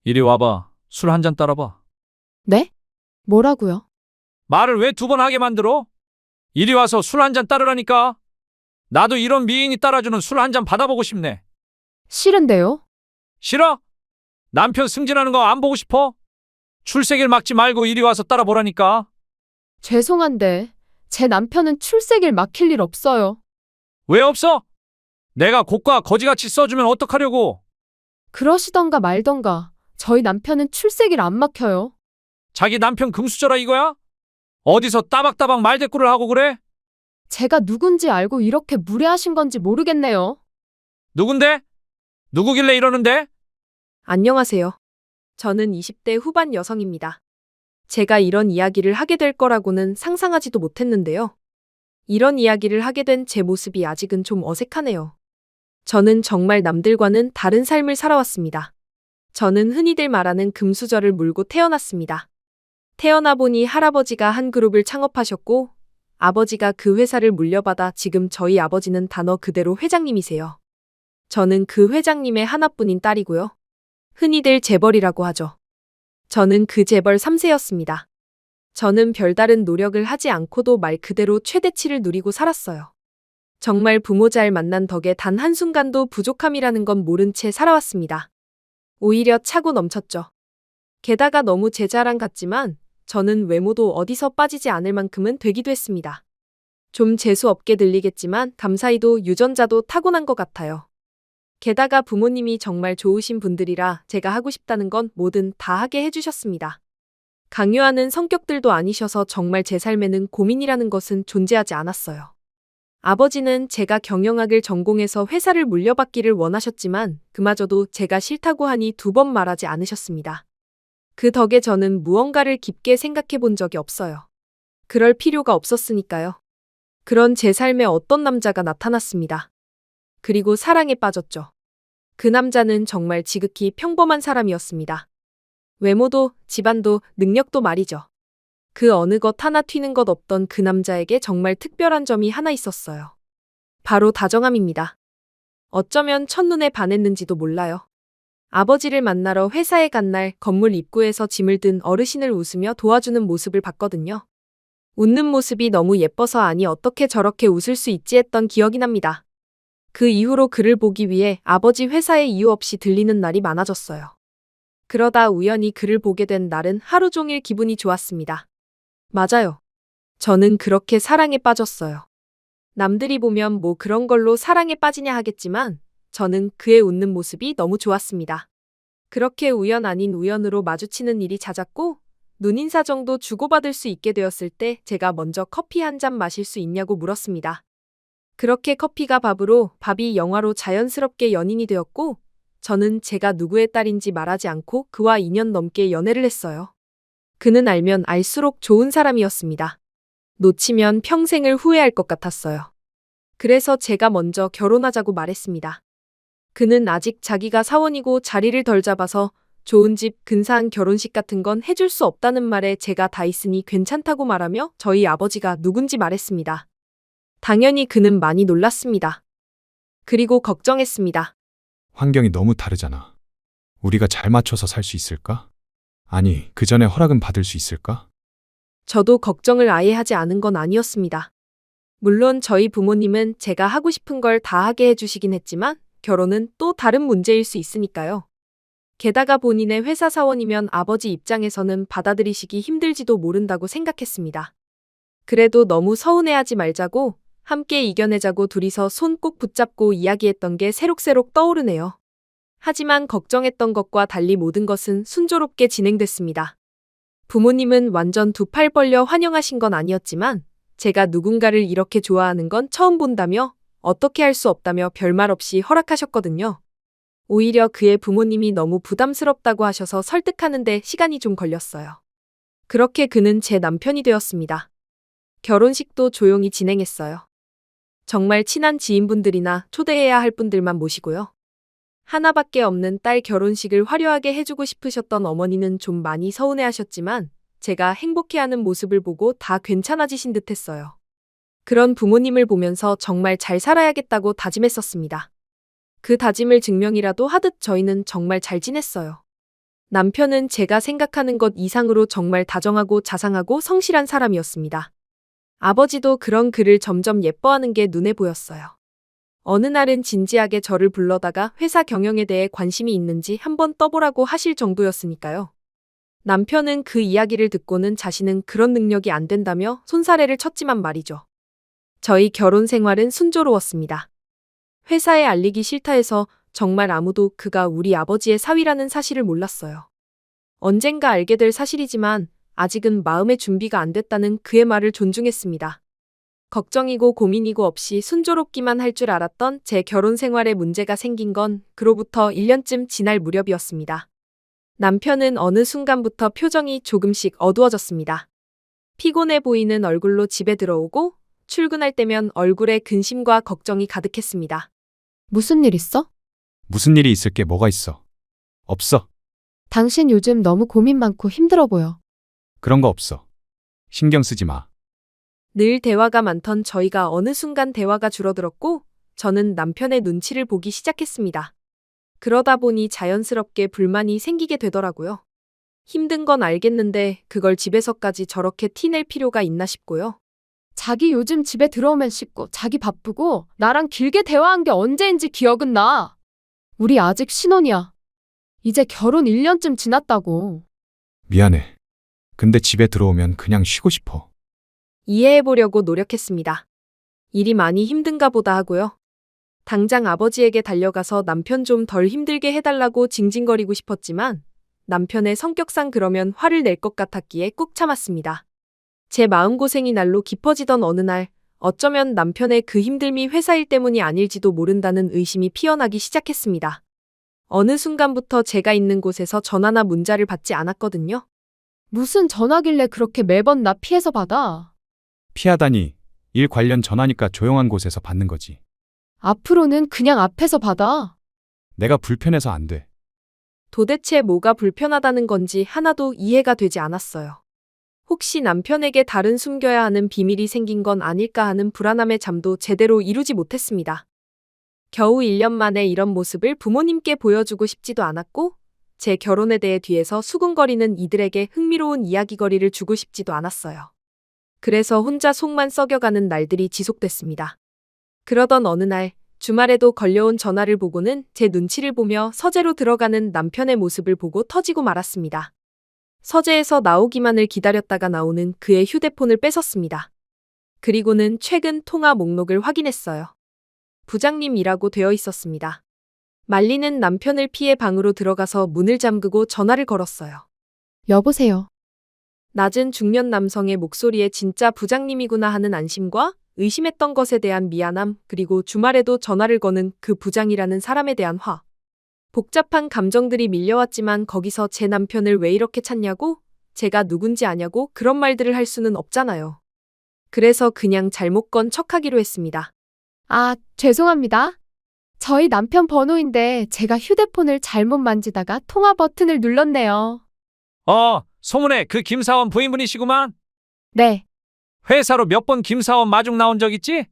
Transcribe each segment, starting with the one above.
이리 와봐. 술 한 잔 따라봐. 네? 뭐라고요? 말을 왜 두 번 하게 만들어? 이리 와서 술 한 잔 따르라니까. 나도 이런 미인이 따라주는 술 한 잔 받아보고 싶네. 싫은데요? 싫어? 남편 승진하는 거 안 보고 싶어? 출세길 막지 말고 이리 와서 따라보라니까. 죄송한데, 제 남편은 출세길 막힐 일 없어요. 왜 없어? 내가 고가 거지같이 써주면 어떡하려고? 그러시던가 말던가, 저희 남편은 출세길 안 막혀요. 자기 남편 금수저라 이거야? 어디서 따박따박 말대꾸를 하고 그래? 제가 누군지 알고 이렇게 무례하신 건지 모르겠네요. 누군데? 누구길래 이러는데? 안녕하세요. 저는 20대 후반 여성입니다. 제가 이런 이야기를 하게 될 거라고는 상상하지도 못했는데요. 이런 이야기를 하게 된 제 모습이 아직은 좀 어색하네요. 저는 정말 남들과는 다른 삶을 살아왔습니다. 저는 흔히들 말하는 금수저를 물고 태어났습니다. 태어나 보니 할아버지가 한 그룹을 창업하셨고 아버지가 그 회사를 물려받아 지금 저희 아버지는 단어 그대로 회장님이세요. 저는 그 회장님의 하나뿐인 딸이고요. 흔히들 재벌이라고 하죠. 저는 그 재벌 3세였습니다. 저는 별다른 노력을 하지 않고도 말 그대로 최대치를 누리고 살았어요. 정말 부모 잘 만난 덕에 단 한순간도 부족함이라는 건 모른 채 살아왔습니다. 오히려 차고 넘쳤죠. 게다가 너무 제 자랑 같지만 저는 외모도 어디서 빠지지 않을 만큼은 되기도 했습니다. 좀 재수없게 들리겠지만 감사히도 유전자도 타고난 것 같아요. 게다가 부모님이 정말 좋으신 분들이라 제가 하고 싶다는 건 뭐든 다 하게 해주셨습니다. 강요하는 성격들도 아니셔서 정말 제 삶에는 고민이라는 것은 존재하지 않았어요. 아버지는 제가 경영학을 전공해서 회사를 물려받기를 원하셨지만 그마저도 제가 싫다고 하니 두 번 말하지 않으셨습니다. 그 덕에 저는 무언가를 깊게 생각해 본 적이 없어요. 그럴 필요가 없었으니까요. 그런 제 삶에 어떤 남자가 나타났습니다. 그리고 사랑에 빠졌죠. 그 남자는 정말 지극히 평범한 사람이었습니다. 외모도 집안도 능력도 말이죠. 그 어느 것 하나 튀는 것 없던 그 남자에게 정말 특별한 점이 하나 있었어요. 바로 다정함입니다. 어쩌면 첫눈에 반했는지도 몰라요. 아버지를 만나러 회사에 간 날 건물 입구에서 짐을 든 어르신을 웃으며 도와주는 모습을 봤거든요. 웃는 모습이 너무 예뻐서 아니 어떻게 저렇게 웃을 수 있지 했던 기억이 납니다. 그 이후로 그를 보기 위해 아버지 회사에 이유 없이 들리는 날이 많아졌어요. 그러다 우연히 그를 보게 된 날은 하루 종일 기분이 좋았습니다. 맞아요. 저는 그렇게 사랑에 빠졌어요. 남들이 보면 뭐 그런 걸로 사랑에 빠지냐 하겠지만 저는 그의 웃는 모습이 너무 좋았습니다. 그렇게 우연 아닌 우연으로 마주치는 일이 잦았고 눈인사 정도 주고받을 수 있게 되었을 때 제가 먼저 커피 한 잔 마실 수 있냐고 물었습니다. 그렇게 커피가 밥으로, 밥이 영화로 자연스럽게 연인이 되었고 저는 제가 누구의 딸인지 말하지 않고 그와 2년 넘게 연애를 했어요. 그는 알면 알수록 좋은 사람이었습니다. 놓치면 평생을 후회할 것 같았어요. 그래서 제가 먼저 결혼하자고 말했습니다. 그는 아직 자기가 사원이고 자리를 덜 잡아서 좋은 집, 근사한 결혼식 같은 건 해줄 수 없다는 말에 제가 다 있으니 괜찮다고 말하며 저희 아버지가 누군지 말했습니다. 당연히 그는 많이 놀랐습니다. 그리고 걱정했습니다. 환경이 너무 다르잖아. 우리가 잘 맞춰서 살 수 있을까? 아니, 그 전에 허락은 받을 수 있을까? 저도 걱정을 아예 하지 않은 건 아니었습니다. 물론 저희 부모님은 제가 하고 싶은 걸 다 하게 해주시긴 했지만 결혼은 또 다른 문제일 수 있으니까요. 게다가 본인의 회사 사원이면 아버지 입장에서는 받아들이시기 힘들지도 모른다고 생각했습니다. 그래도 너무 서운해하지 말자고 함께 이겨내자고 둘이서 손 꼭 붙잡고 이야기했던 게 새록새록 떠오르네요. 하지만 걱정했던 것과 달리 모든 것은 순조롭게 진행됐습니다. 부모님은 완전 두 팔 벌려 환영하신 건 아니었지만 제가 누군가를 이렇게 좋아하는 건 처음 본다며 어떻게 할 수 없다며 별말 없이 허락하셨거든요. 오히려 그의 부모님이 너무 부담스럽다고 하셔서 설득하는데 시간이 좀 걸렸어요. 그렇게 그는 제 남편이 되었습니다. 결혼식도 조용히 진행했어요. 정말 친한 지인분들이나 초대해야 할 분들만 모시고요. 하나밖에 없는 딸 결혼식을 화려하게 해주고 싶으셨던 어머니는 좀 많이 서운해하셨지만 제가 행복해하는 모습을 보고 다 괜찮아지신 듯했어요. 그런 부모님을 보면서 정말 잘 살아야겠다고 다짐했었습니다. 그 다짐을 증명이라도 하듯 저희는 정말 잘 지냈어요. 남편은 제가 생각하는 것 이상으로 정말 다정하고 자상하고 성실한 사람이었습니다. 아버지도 그런 그를 점점 예뻐하는 게 눈에 보였어요. 어느 날은 진지하게 저를 불러다가 회사 경영에 대해 관심이 있는지 한번 떠보라고 하실 정도였으니까요. 남편은 그 이야기를 듣고는 자신은 그런 능력이 안 된다며 손사래를 쳤지만 말이죠. 저희 결혼 생활은 순조로웠습니다. 회사에 알리기 싫다 해서 정말 아무도 그가 우리 아버지의 사위라는 사실을 몰랐어요. 언젠가 알게 될 사실이지만 아직은 마음의 준비가 안 됐다는 그의 말을 존중했습니다. 걱정이고 고민이고 없이 순조롭기만 할 줄 알았던 제 결혼 생활에 문제가 생긴 건 그로부터 1년쯤 지날 무렵이었습니다. 남편은 어느 순간부터 표정이 조금씩 어두워졌습니다. 피곤해 보이는 얼굴로 집에 들어오고 출근할 때면 얼굴에 근심과 걱정이 가득했습니다. 무슨 일 있어? 무슨 일이 있을 게 뭐가 있어? 없어. 당신 요즘 너무 고민 많고 힘들어 보여. 그런 거 없어. 신경 쓰지 마. 늘 대화가 많던 저희가 어느 순간 대화가 줄어들었고 저는 남편의 눈치를 보기 시작했습니다. 그러다 보니 자연스럽게 불만이 생기게 되더라고요. 힘든 건 알겠는데 그걸 집에서까지 저렇게 티낼 필요가 있나 싶고요. 자기 요즘 집에 들어오면 씻고 자기 바쁘고 나랑 길게 대화한 게 언제인지 기억은 나. 우리 아직 신혼이야. 이제 결혼 1년쯤 지났다고. 미안해. 근데 집에 들어오면 그냥 쉬고 싶어. 이해해보려고 노력했습니다. 일이 많이 힘든가 보다 하고요. 당장 아버지에게 달려가서 남편 좀 덜 힘들게 해달라고 징징거리고 싶었지만 남편의 성격상 그러면 화를 낼 것 같았기에 꾹 참았습니다. 제 마음고생이 날로 깊어지던 어느 날 어쩌면 남편의 그 힘듦이 회사 일 때문이 아닐지도 모른다는 의심이 피어나기 시작했습니다. 어느 순간부터 제가 있는 곳에서 전화나 문자를 받지 않았거든요. 무슨 전화길래 그렇게 매번 나 피해서 받아? 피하다니. 일 관련 전화니까 조용한 곳에서 받는 거지. 앞으로는 그냥 앞에서 받아. 내가 불편해서 안 돼. 도대체 뭐가 불편하다는 건지 하나도 이해가 되지 않았어요. 혹시 남편에게 다른 숨겨야 하는 비밀이 생긴 건 아닐까 하는 불안함에 잠도 제대로 이루지 못했습니다. 겨우 1년 만에 이런 모습을 부모님께 보여주고 싶지도 않았고 제 결혼에 대해 뒤에서 수군거리는 이들에게 흥미로운 이야기거리를 주고 싶지도 않았어요. 그래서 혼자 속만 썩여가는 날들이 지속됐습니다. 그러던 어느 날 주말에도 걸려온 전화를 보고는 제 눈치를 보며 서재로 들어가는 남편의 모습을 보고 터지고 말았습니다. 서재에서 나오기만을 기다렸다가 나오는 그의 휴대폰을 뺏었습니다. 그리고는 최근 통화 목록을 확인했어요. 부장님이라고 되어 있었습니다. 말리는 남편을 피해 방으로 들어가서 문을 잠그고 전화를 걸었어요. 여보세요. 낮은 중년 남성의 목소리에 진짜 부장님이구나 하는 안심과 의심했던 것에 대한 미안함, 그리고 주말에도 전화를 거는 그 부장이라는 사람에 대한 화. 복잡한 감정들이 밀려왔지만 거기서 제 남편을 왜 이렇게 찾냐고, 제가 누군지 아냐고 그런 말들을 할 수는 없잖아요. 그래서 그냥 잘못 건 척하기로 했습니다. 아, 죄송합니다. 저희 남편 번호인데 제가 휴대폰을 잘못 만지다가 통화 버튼을 눌렀네요. 소문에 그 김사원 부인분이시구만. 네. 회사로 몇 번 김사원 마중 나온 적 있지?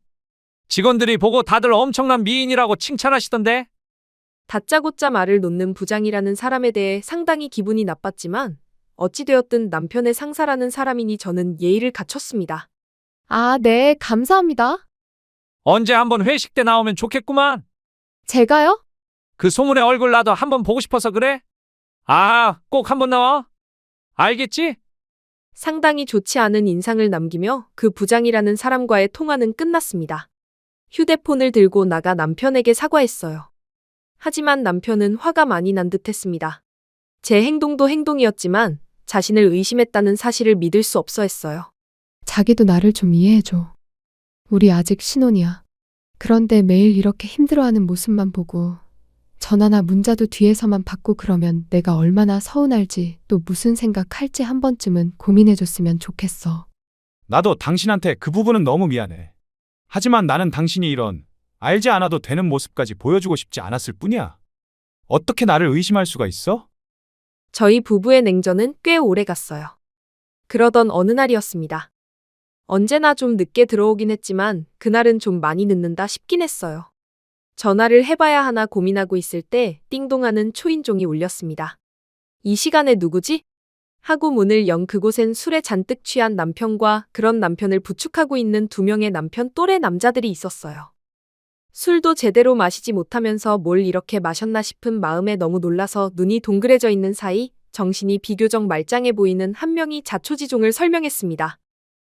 직원들이 보고 다들 엄청난 미인이라고 칭찬하시던데. 다짜고짜 말을 놓는 부장이라는 사람에 대해 상당히 기분이 나빴지만 어찌되었든 남편의 상사라는 사람이니 저는 예의를 갖췄습니다. 아, 네, 감사합니다. 언제 한번 회식 때 나오면 좋겠구만. 제가요? 그 소문의 얼굴 나도 한번 보고 싶어서 그래. 꼭 한번 나와. 알겠지? 상당히 좋지 않은 인상을 남기며 그 부장이라는 사람과의 통화는 끝났습니다. 휴대폰을 들고 나가 남편에게 사과했어요. 하지만 남편은 화가 많이 난 듯했습니다. 제 행동도 행동이었지만 자신을 의심했다는 사실을 믿을 수 없어 했어요. 자기도 나를 좀 이해해줘. 우리 아직 신혼이야. 그런데 매일 이렇게 힘들어하는 모습만 보고 전화나 문자도 뒤에서만 받고 그러면 내가 얼마나 서운할지 또 무슨 생각할지 한 번쯤은 고민해줬으면 좋겠어. 나도 당신한테 그 부분은 너무 미안해. 하지만 나는 당신이 이런 알지 않아도 되는 모습까지 보여주고 싶지 않았을 뿐이야. 어떻게 나를 의심할 수가 있어? 저희 부부의 냉전은 꽤 오래 갔어요. 그러던 어느 날이었습니다. 언제나 좀 늦게 들어오긴 했지만 그날은 좀 많이 늦는다 싶긴 했어요. 전화를 해봐야 하나 고민하고 있을 때 띵동하는 초인종이 울렸습니다. 이 시간에 누구지? 하고 문을 연 그곳엔 술에 잔뜩 취한 남편과 그런 남편을 부축하고 있는 두 명의 남편 또래 남자들이 있었어요. 술도 제대로 마시지 못하면서 뭘 이렇게 마셨나 싶은 마음에 너무 놀라서 눈이 동그래져 있는 사이 정신이 비교적 말짱해 보이는 한 명이 자초지종을 설명했습니다.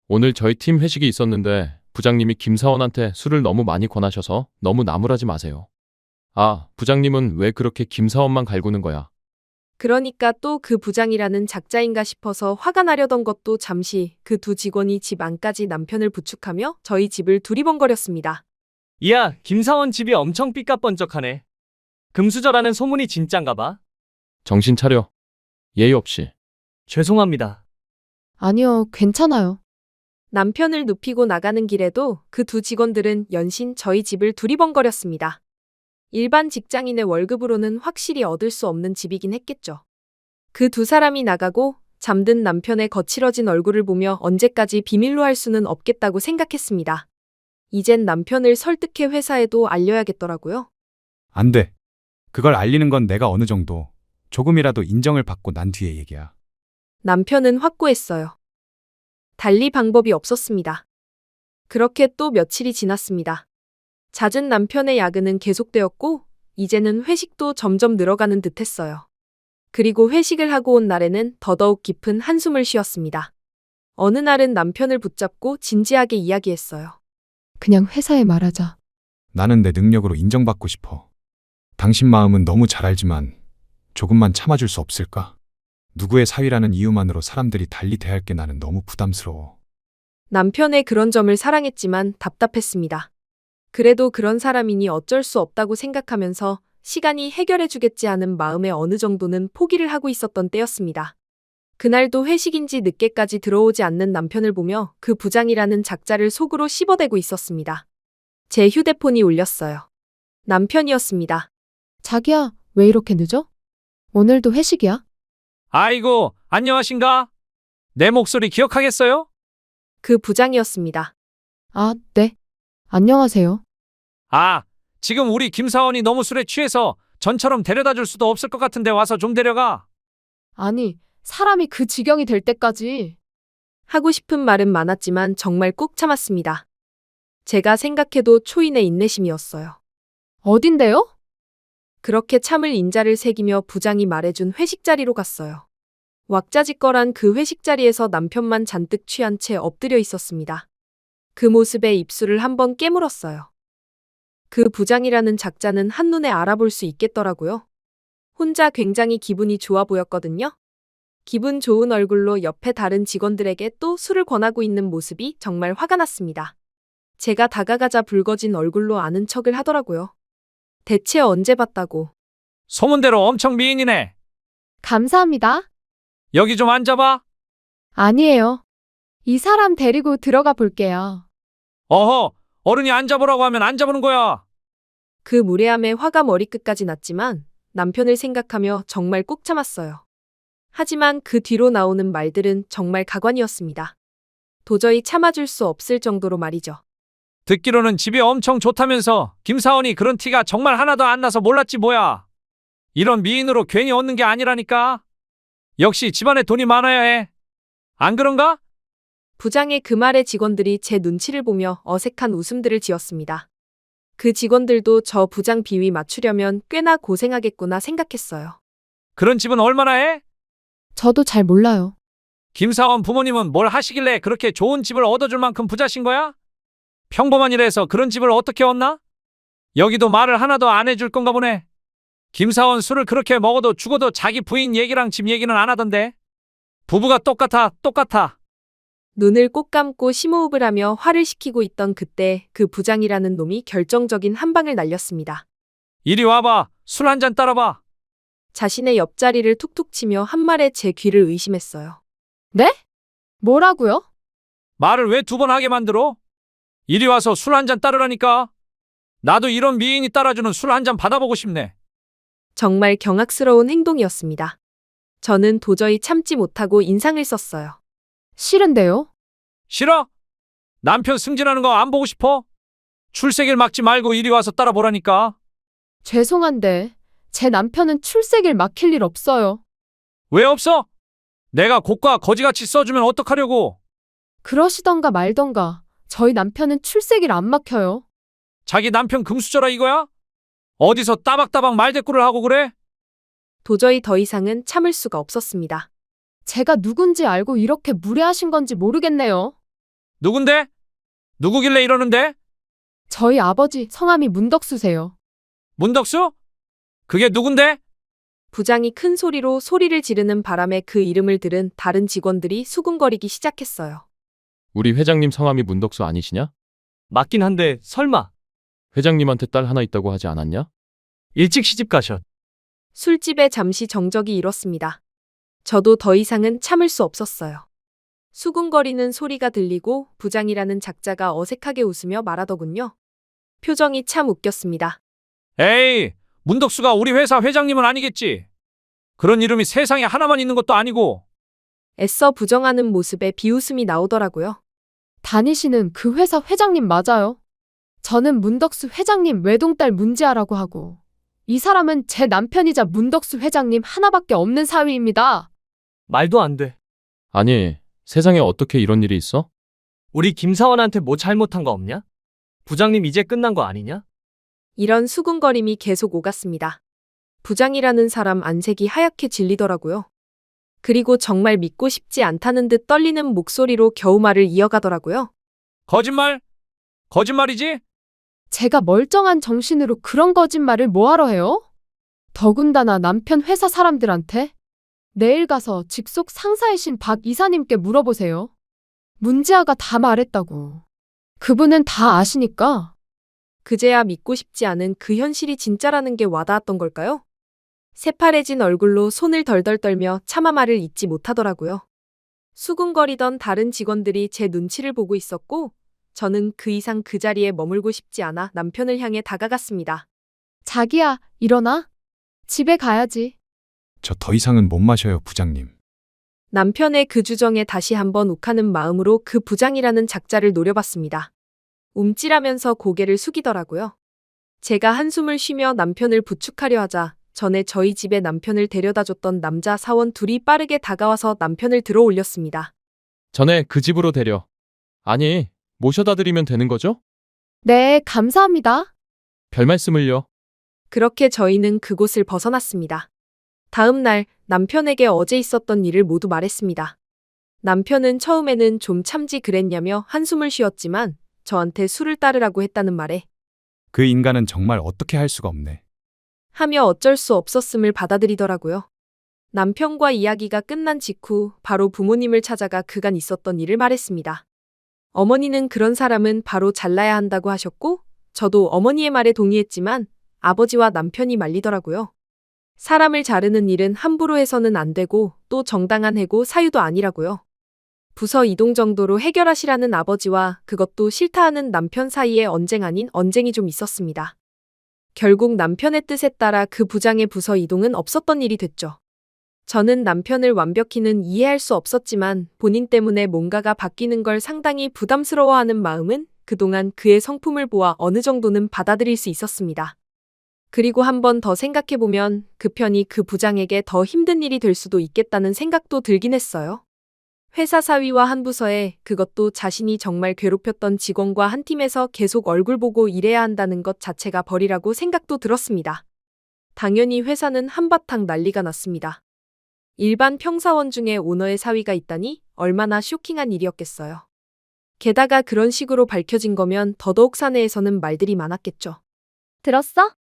오늘 저희 팀 회식이 있었는데 부장님이 김사원한테 술을 너무 많이 권하셔서 너무 나무라지 마세요. 아, 부장님은 왜 그렇게 김사원만 갈구는 거야? 그러니까 또 그 부장이라는 작자인가 싶어서 화가 나려던 것도 잠시 그 두 직원이 집 안까지 남편을 부축하며 저희 집을 두리번거렸습니다. 이야, 김사원 집이 엄청 삐까뻔쩍하네. 금수저라는 소문이 진짠가 봐. 정신 차려. 예의 없이. 죄송합니다. 아니요, 괜찮아요. 남편을 눕히고 나가는 길에도 그 두 직원들은 연신 저희 집을 두리번거렸습니다. 일반 직장인의 월급으로는 확실히 얻을 수 없는 집이긴 했겠죠. 그 두 사람이 나가고 잠든 남편의 거칠어진 얼굴을 보며 언제까지 비밀로 할 수는 없겠다고 생각했습니다. 이젠 남편을 설득해 회사에도 알려야겠더라고요. 안 돼. 그걸 알리는 건 내가 어느 정도 조금이라도 인정을 받고 난 뒤의 얘기야. 남편은 확고했어요. 달리 방법이 없었습니다. 그렇게 또 며칠이 지났습니다. 잦은 남편의 야근은 계속되었고 이제는 회식도 점점 늘어가는 듯했어요. 그리고 회식을 하고 온 날에는 더더욱 깊은 한숨을 쉬었습니다. 어느 날은 남편을 붙잡고 진지하게 이야기했어요. 그냥 회사에 말하자. 나는 내 능력으로 인정받고 싶어. 당신 마음은 너무 잘 알지만 조금만 참아줄 수 없을까? 누구의 사위라는 이유만으로 사람들이 달리 대할 게 나는 너무 부담스러워. 남편의 그런 점을 사랑했지만 답답했습니다. 그래도 그런 사람이니 어쩔 수 없다고 생각하면서 시간이 해결해주겠지 하는 마음에 어느 정도는 포기를 하고 있었던 때였습니다. 그날도 회식인지 늦게까지 들어오지 않는 남편을 보며 그 부장이라는 작자를 속으로 씹어대고 있었습니다. 제 휴대폰이 울렸어요. 남편이었습니다. 자기야, 왜 이렇게 늦어? 오늘도 회식이야? 아이고, 안녕하신가? 내 목소리 기억하겠어요? 그 부장이었습니다. 아, 네. 안녕하세요. 아, 지금 우리 김사원이 너무 술에 취해서 전처럼 데려다 줄 수도 없을 것 같은데 와서 좀 데려가. 아니, 사람이 그 지경이 될 때까지. 하고 싶은 말은 많았지만 정말 꾹 참았습니다. 제가 생각해도 초인의 인내심이었어요. 어딘데요? 그렇게 참을 인자를 새기며 부장이 말해준 회식 자리로 갔어요. 왁자지껄한 그 회식 자리에서 남편만 잔뜩 취한 채 엎드려 있었습니다. 그 모습에 입술을 한번 깨물었어요. 그 부장이라는 작자는 한눈에 알아볼 수 있겠더라고요. 혼자 굉장히 기분이 좋아 보였거든요. 기분 좋은 얼굴로 옆에 다른 직원들에게 또 술을 권하고 있는 모습이 정말 화가 났습니다. 제가 다가가자 붉어진 얼굴로 아는 척을 하더라고요. 대체 언제 봤다고. 소문대로 엄청 미인이네. 감사합니다. 여기 좀 앉아봐. 아니에요. 이 사람 데리고 들어가 볼게요. 어허, 어른이 앉아보라고 하면 앉아보는 거야. 그 무례함에 화가 머리끝까지 났지만 남편을 생각하며 정말 꾹 참았어요. 하지만 그 뒤로 나오는 말들은 정말 가관이었습니다. 도저히 참아줄 수 없을 정도로 말이죠. 듣기로는 집이 엄청 좋다면서 김사원이 그런 티가 정말 하나도 안 나서 몰랐지 뭐야. 이런 미인으로 괜히 얻는 게 아니라니까. 역시 집안에 돈이 많아야 해. 안 그런가? 부장의 그 말에 직원들이 제 눈치를 보며 어색한 웃음들을 지었습니다. 그 직원들도 저 부장 비위 맞추려면 꽤나 고생하겠구나 생각했어요. 그런 집은 얼마나 해? 저도 잘 몰라요. 김사원 부모님은 뭘 하시길래 그렇게 좋은 집을 얻어줄 만큼 부자신 거야? 평범한 일에서 그런 집을 어떻게 얻나? 여기도 말을 하나도 안 해줄 건가 보네. 김사원 술을 그렇게 먹어도 죽어도 자기 부인 얘기랑 집 얘기는 안 하던데. 부부가 똑같아. 눈을 꼭 감고 심호흡을 하며 화를 식히고 있던 그때 그 부장이라는 놈이 결정적인 한 방을 날렸습니다. 이리 와봐. 술 한 잔 따라봐. 자신의 옆자리를 툭툭 치며 한 말에 제 귀를 의심했어요. 네? 뭐라고요? 말을 왜 두 번 하게 만들어? 이리 와서 술 한 잔 따르라니까. 나도 이런 미인이 따라주는 술 한 잔 받아보고 싶네. 정말 경악스러운 행동이었습니다. 저는 도저히 참지 못하고 인상을 썼어요. 싫은데요? 싫어? 남편 승진하는 거 안 보고 싶어? 출세길 막지 말고 이리 와서 따라보라니까. 죄송한데 제 남편은 출세길 막힐 일 없어요. 왜 없어? 내가 고가 거지같이 써주면 어떡하려고? 그러시던가 말던가. 저희 남편은 출세길 안 막혀요. 자기 남편 금수저라 이거야? 어디서 따박따박 말대꾸를 하고 그래? 도저히 더 이상은 참을 수가 없었습니다. 제가 누군지 알고 이렇게 무례하신 건지 모르겠네요. 누군데? 누구길래 이러는데? 저희 아버지 성함이 문덕수세요. 문덕수? 그게 누군데? 부장이 큰 소리로 소리를 지르는 바람에 그 이름을 들은 다른 직원들이 수군거리기 시작했어요. 우리 회장님 성함이 문덕수 아니시냐? 맞긴 한데 설마 회장님한테 딸 하나 있다고 하지 않았냐? 일찍 시집 가셨. 술집에 잠시 정적이 일었습니다. 저도 더 이상은 참을 수 없었어요. 수군거리는 소리가 들리고 부장이라는 작자가 어색하게 웃으며 말하더군요. 표정이 참 웃겼습니다. 에이, 문덕수가 우리 회사 회장님은 아니겠지. 그런 이름이 세상에 하나만 있는 것도 아니고. 애써 부정하는 모습에 비웃음이 나오더라고요. 다니시는 그 회사 회장님 맞아요. 저는 문덕수 회장님 외동딸 문지아라고 하고 이 사람은 제 남편이자 문덕수 회장님 하나밖에 없는 사위입니다. 말도 안 돼. 아니, 세상에 어떻게 이런 일이 있어? 우리 김사원한테 뭐 잘못한 거 없냐? 부장님 이제 끝난 거 아니냐? 이런 수군거림이 계속 오갔습니다. 부장이라는 사람 안색이 하얗게 질리더라고요. 그리고 정말 믿고 싶지 않다는 듯 떨리는 목소리로 겨우 말을 이어가더라고요. 거짓말? 거짓말이지? 제가 멀쩡한 정신으로 그런 거짓말을 뭐하러 해요? 더군다나 남편 회사 사람들한테? 내일 가서 직속 상사이신 박 이사님께 물어보세요. 문지아가 다 말했다고. 그분은 다 아시니까. 그제야 믿고 싶지 않은 그 현실이 진짜라는 게 와닿았던 걸까요? 새파래진 얼굴로 손을 덜덜 떨며 차마 말을 잇지 못하더라고요. 수군거리던 다른 직원들이 제 눈치를 보고 있었고 저는 그 이상 그 자리에 머물고 싶지 않아 남편을 향해 다가갔습니다. 자기야, 일어나. 집에 가야지. 저 더 이상은 못 마셔요, 부장님. 남편의 그 주정에 다시 한번 욱하는 마음으로 그 부장이라는 작자를 노려봤습니다. 움찔하면서 고개를 숙이더라고요. 제가 한숨을 쉬며 남편을 부축하려 하자 전에 저희 집에 남편을 데려다줬던 남자 사원 둘이 빠르게 다가와서 남편을 들어 올렸습니다. 전에 그 집으로 데려. 아니, 모셔다 드리면 되는 거죠? 네, 감사합니다. 별 말씀을요. 그렇게 저희는 그곳을 벗어났습니다. 다음 날 남편에게 어제 있었던 일을 모두 말했습니다. 남편은 처음에는 좀 참지 그랬냐며 한숨을 쉬었지만 저한테 술을 따르라고 했다는 말에 그 인간은 정말 어떻게 할 수가 없네. 하며 어쩔 수 없었음을 받아들이더라고요. 남편과 이야기가 끝난 직후 바로 부모님을 찾아가 그간 있었던 일을 말했습니다. 어머니는 그런 사람은 바로 잘라야 한다고 하셨고 저도 어머니의 말에 동의했지만 아버지와 남편이 말리더라고요. 사람을 자르는 일은 함부로 해서는 안 되고 또 정당한 해고 사유도 아니라고요. 부서 이동 정도로 해결하시라는 아버지와 그것도 싫다 하는 남편 사이에 언쟁 아닌 언쟁이 좀 있었습니다. 결국 남편의 뜻에 따라 그 부장의 부서 이동은 없었던 일이 됐죠. 저는 남편을 완벽히는 이해할 수 없었지만 본인 때문에 뭔가가 바뀌는 걸 상당히 부담스러워하는 마음은 그동안 그의 성품을 보아 어느 정도는 받아들일 수 있었습니다. 그리고 한 번 더 생각해보면 그 편이 그 부장에게 더 힘든 일이 될 수도 있겠다는 생각도 들긴 했어요. 회사 사위와 한 부서에 그것도 자신이 정말 괴롭혔던 직원과 한 팀에서 계속 얼굴 보고 일해야 한다는 것 자체가 벌이라고 생각도 들었습니다. 당연히 회사는 한바탕 난리가 났습니다. 일반 평사원 중에 오너의 사위가 있다니 얼마나 쇼킹한 일이었겠어요. 게다가 그런 식으로 밝혀진 거면 더더욱 사내에서는 말들이 많았겠죠. 들었어?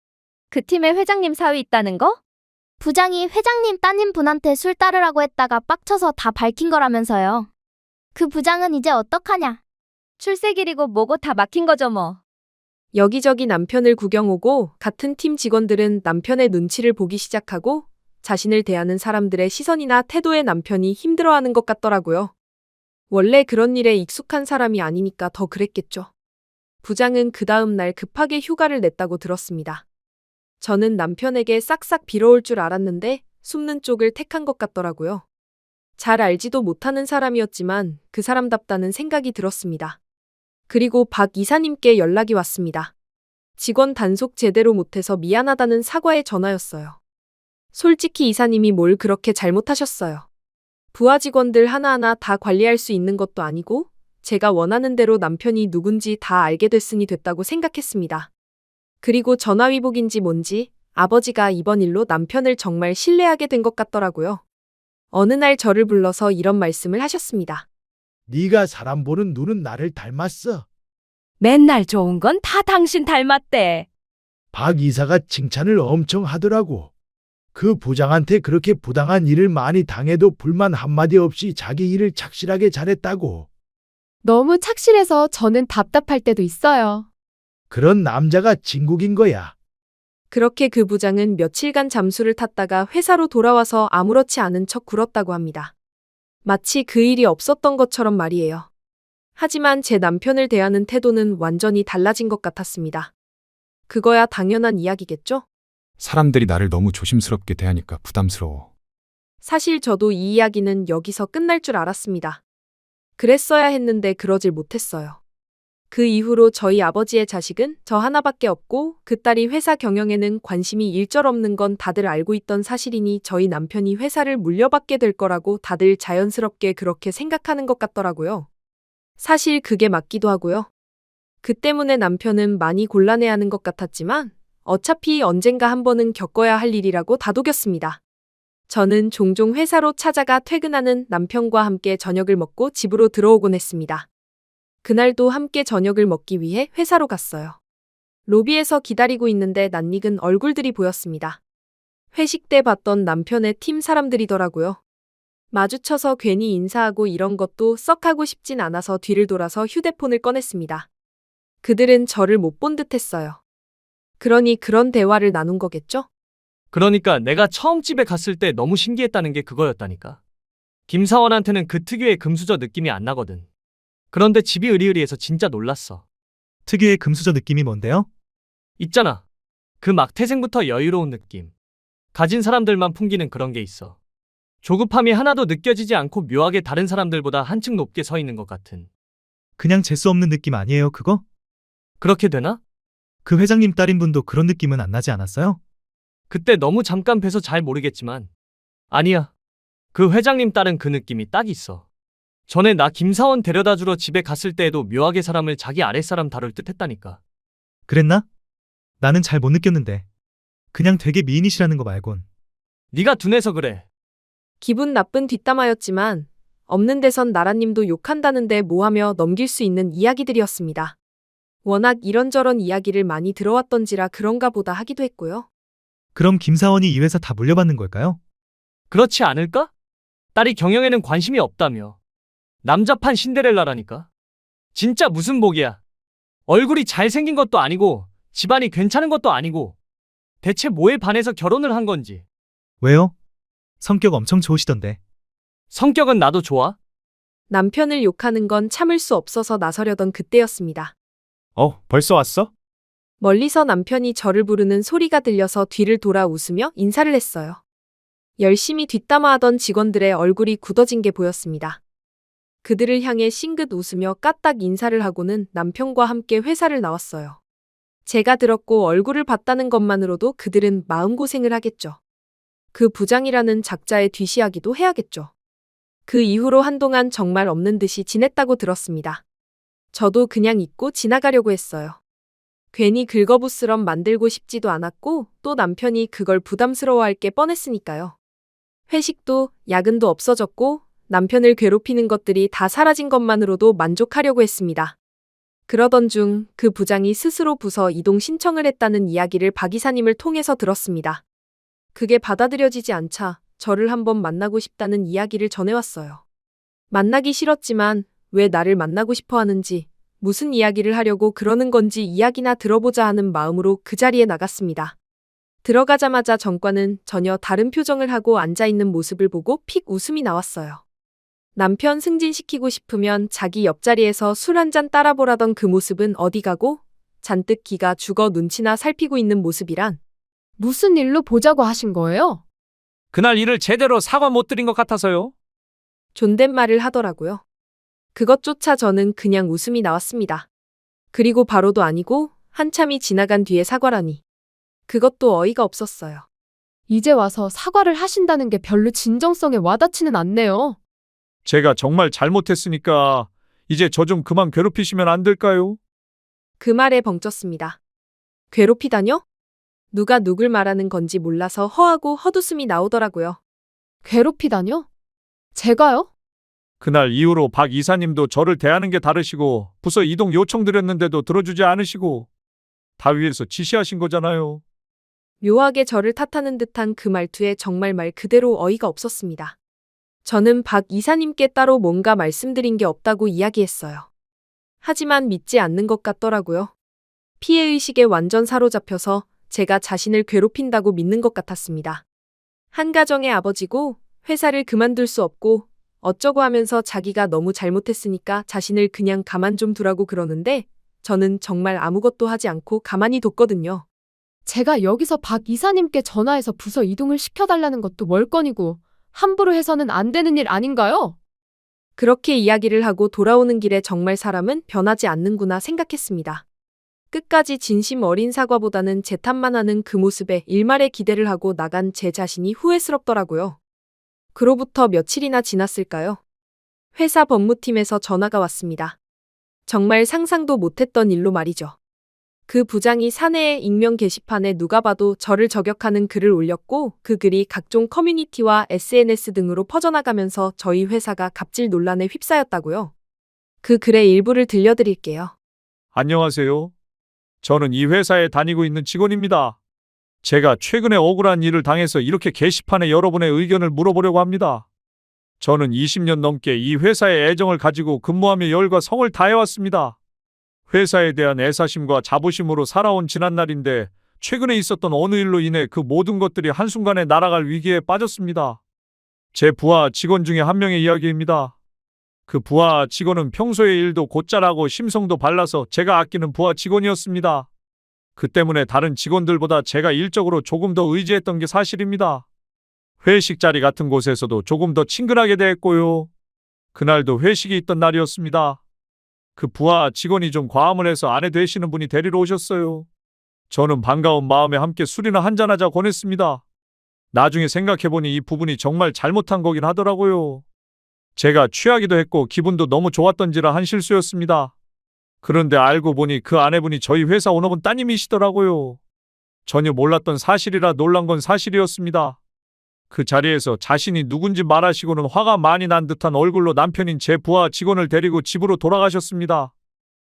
그 팀에 회장님 사위 있다는 거? 부장이 회장님 따님 분한테 술 따르라고 했다가 빡쳐서 다 밝힌 거라면서요. 그 부장은 이제 어떡하냐? 출세길이고 뭐고 다 막힌 거죠 뭐. 여기저기 남편을 구경 오고 같은 팀 직원들은 남편의 눈치를 보기 시작하고 자신을 대하는 사람들의 시선이나 태도에 남편이 힘들어하는 것 같더라고요. 원래 그런 일에 익숙한 사람이 아니니까 더 그랬겠죠. 부장은 그 다음 날 급하게 휴가를 냈다고 들었습니다. 저는 남편에게 싹싹 빌어올 줄 알았는데 숨는 쪽을 택한 것 같더라고요. 잘 알지도 못하는 사람이었지만 그 사람답다는 생각이 들었습니다. 그리고 박 이사님께 연락이 왔습니다. 직원 단속 제대로 못해서 미안하다는 사과의 전화였어요. 솔직히 이사님이 뭘 그렇게 잘못하셨어요. 부하 직원들 하나하나 다 관리할 수 있는 것도 아니고 제가 원하는 대로 남편이 누군지 다 알게 됐으니 됐다고 생각했습니다. 그리고 전화위복인지 뭔지 아버지가 이번 일로 남편을 정말 신뢰하게 된 것 같더라고요. 어느 날 저를 불러서 이런 말씀을 하셨습니다. 네가 사람 보는 눈은 나를 닮았어. 맨날 좋은 건 다 당신 닮았대. 박 이사가 칭찬을 엄청 하더라고. 그 부장한테 그렇게 부당한 일을 많이 당해도 불만 한마디 없이 자기 일을 착실하게 잘했다고. 너무 착실해서 저는 답답할 때도 있어요. 그런 남자가 진국인 거야. 그렇게 그 부장은 며칠간 잠수를 탔다가 회사로 돌아와서 아무렇지 않은 척 굴었다고 합니다. 마치 그 일이 없었던 것처럼 말이에요. 하지만 제 남편을 대하는 태도는 완전히 달라진 것 같았습니다. 그거야 당연한 이야기겠죠? 사람들이 나를 너무 조심스럽게 대하니까 부담스러워. 사실 저도 이 이야기는 여기서 끝날 줄 알았습니다. 그랬어야 했는데 그러질 못했어요. 그 이후로 저희 아버지의 자식은 저 하나밖에 없고 그 딸이 회사 경영에는 관심이 일절 없는 건 다들 알고 있던 사실이니 저희 남편이 회사를 물려받게 될 거라고 다들 자연스럽게 그렇게 생각하는 것 같더라고요. 사실 그게 맞기도 하고요. 그 때문에 남편은 많이 곤란해하는 것 같았지만 어차피 언젠가 한 번은 겪어야 할 일이라고 다독였습니다. 저는 종종 회사로 찾아가 퇴근하는 남편과 함께 저녁을 먹고 집으로 들어오곤 했습니다. 그날도 함께 저녁을 먹기 위해 회사로 갔어요. 로비에서 기다리고 있는데 낯익은 얼굴들이 보였습니다. 회식 때 봤던 남편의 팀 사람들이더라고요. 마주쳐서 괜히 인사하고 이런 것도 썩 하고 싶진 않아서 뒤를 돌아서 휴대폰을 꺼냈습니다. 그들은 저를 못 본 듯 했어요. 그러니 그런 대화를 나눈 거겠죠? 그러니까 내가 처음 집에 갔을 때 너무 신기했다는 게 그거였다니까. 김사원한테는 그 특유의 금수저 느낌이 안 나거든. 그런데 집이 으리으리해서 진짜 놀랐어. 특유의 금수저 느낌이 뭔데요? 있잖아. 그 막 태생부터 여유로운 느낌. 가진 사람들만 풍기는 그런 게 있어. 조급함이 하나도 느껴지지 않고 묘하게 다른 사람들보다 한층 높게 서 있는 것 같은. 그냥 재수 없는 느낌 아니에요, 그거? 그렇게 되나? 그 회장님 딸인 분도 그런 느낌은 안 나지 않았어요? 그때 너무 잠깐 뵈서 잘 모르겠지만 아니야. 그 회장님 딸은 그 느낌이 딱 있어. 전에 나 김사원 데려다 주러 집에 갔을 때에도 묘하게 사람을 자기 아랫사람 다룰 듯 했다니까. 그랬나? 나는 잘 못 느꼈는데. 그냥 되게 미인이시라는 거 말곤. 네가 둔해서 그래. 기분 나쁜 뒷담화였지만 없는 데선 나라님도 욕한다는데 뭐하며 넘길 수 있는 이야기들이었습니다. 워낙 이런저런 이야기를 많이 들어왔던지라 그런가 보다 하기도 했고요. 그럼 김사원이 이 회사 다 물려받는 걸까요? 그렇지 않을까? 딸이 경영에는 관심이 없다며. 남자판 신데렐라라니까. 진짜 무슨 복이야. 얼굴이 잘생긴 것도 아니고 집안이 괜찮은 것도 아니고 대체 뭐에 반해서 결혼을 한 건지. 왜요? 성격 엄청 좋으시던데. 성격은 나도 좋아. 남편을 욕하는 건 참을 수 없어서 나서려던 그때였습니다. 벌써 왔어? 멀리서 남편이 저를 부르는 소리가 들려서 뒤를 돌아 웃으며 인사를 했어요. 열심히 뒷담화하던 직원들의 얼굴이 굳어진 게 보였습니다. 그들을 향해 싱긋 웃으며 까딱 인사를 하고는 남편과 함께 회사를 나왔어요. 제가 들었고 얼굴을 봤다는 것만으로도 그들은 마음고생을 하겠죠. 그 부장이라는 작자의 뒤시하기도 해야겠죠. 그 이후로 한동안 정말 없는 듯이 지냈다고 들었습니다. 저도 그냥 잊고 지나가려고 했어요. 괜히 긁어부스럼 만들고 싶지도 않았고 또 남편이 그걸 부담스러워할 게 뻔했으니까요. 회식도 야근도 없어졌고 남편을 괴롭히는 것들이 다 사라진 것만으로도 만족하려고 했습니다. 그러던 중 그 부장이 스스로 부서 이동 신청을 했다는 이야기를 박 이사님을 통해서 들었습니다. 그게 받아들여지지 않자 저를 한번 만나고 싶다는 이야기를 전해왔어요. 만나기 싫었지만 왜 나를 만나고 싶어 하는지, 무슨 이야기를 하려고 그러는 건지 이야기나 들어보자 하는 마음으로 그 자리에 나갔습니다. 들어가자마자 전과는 전혀 다른 표정을 하고 앉아있는 모습을 보고 픽 웃음이 나왔어요. 남편 승진시키고 싶으면 자기 옆자리에서 술 한잔 따라보라던 그 모습은 어디 가고 잔뜩 기가 죽어 눈치나 살피고 있는 모습이란 무슨 일로 보자고 하신 거예요? 그날 일을 제대로 사과 못 드린 것 같아서요. 존댓말을 하더라고요. 그것조차 저는 그냥 웃음이 나왔습니다. 그리고 바로도 아니고 한참이 지나간 뒤에 사과라니. 그것도 어이가 없었어요. 이제 와서 사과를 하신다는 게 별로 진정성에 와닿지는 않네요. 제가 정말 잘못했으니까 이제 저 좀 그만 괴롭히시면 안 될까요? 그 말에 벙쪘습니다. 괴롭히다뇨? 누가 누굴 말하는 건지 몰라서 허하고 헛웃음이 나오더라고요. 괴롭히다뇨? 제가요? 그날 이후로 박 이사님도 저를 대하는 게 다르시고 부서 이동 요청드렸는데도 들어주지 않으시고 다 위에서 지시하신 거잖아요. 묘하게 저를 탓하는 듯한 그 말투에 정말 말 그대로 어이가 없었습니다. 저는 박 이사님께 따로 뭔가 말씀드린 게 없다고 이야기했어요. 하지만 믿지 않는 것 같더라고요. 피해의식에 완전 사로잡혀서 제가 자신을 괴롭힌다고 믿는 것 같았습니다. 한 가정의 아버지고 회사를 그만둘 수 없고 어쩌고 하면서 자기가 너무 잘못했으니까 자신을 그냥 가만 좀 두라고 그러는데 저는 정말 아무것도 하지 않고 가만히 뒀거든요. 제가 여기서 박 이사님께 전화해서 부서 이동을 시켜달라는 것도 멀건이고 함부로 해서는 안 되는 일 아닌가요? 그렇게 이야기를 하고 돌아오는 길에 정말 사람은 변하지 않는구나 생각했습니다. 끝까지 진심 어린 사과보다는 제 탓만 하는 그 모습에 일말의 기대를 하고 나간 제 자신이 후회스럽더라고요. 그로부터 며칠이나 지났을까요? 회사 법무팀에서 전화가 왔습니다. 정말 상상도 못했던 일로 말이죠. 그 부장이 사내의 익명 게시판에 누가 봐도 저를 저격하는 글을 올렸고 그 글이 각종 커뮤니티와 SNS 등으로 퍼져나가면서 저희 회사가 갑질 논란에 휩싸였다고요. 그 글의 일부를 들려드릴게요. 안녕하세요. 저는 이 회사에 다니고 있는 직원입니다. 제가 최근에 억울한 일을 당해서 이렇게 게시판에 여러분의 의견을 물어보려고 합니다. 저는 20년 넘게 이 회사에 애정을 가지고 근무하며 열과 성을 다해왔습니다. 회사에 대한 애사심과 자부심으로 살아온 지난날인데 최근에 있었던 어느 일로 인해 그 모든 것들이 한순간에 날아갈 위기에 빠졌습니다. 제 부하 직원 중에 한 명의 이야기입니다. 그 부하 직원은 평소에 일도 곧잘하고 심성도 발라서 제가 아끼는 부하 직원이었습니다. 그 때문에 다른 직원들보다 제가 일적으로 조금 더 의지했던 게 사실입니다. 회식 자리 같은 곳에서도 조금 더 친근하게 대했고요. 그날도 회식이 있던 날이었습니다. 그 부하 직원이 좀 과음을 해서 아내 되시는 분이 데리러 오셨어요. 저는 반가운 마음에 함께 술이나 한잔하자 권했습니다. 나중에 생각해보니 이 부분이 정말 잘못한 거긴 하더라고요. 제가 취하기도 했고 기분도 너무 좋았던지라 한 실수였습니다. 그런데 알고 보니 그 아내분이 저희 회사 오너분 따님이시더라고요. 전혀 몰랐던 사실이라 놀란 건 사실이었습니다. 그 자리에서 자신이 누군지 말하시고는 화가 많이 난 듯한 얼굴로 남편인 제 부하 직원을 데리고 집으로 돌아가셨습니다.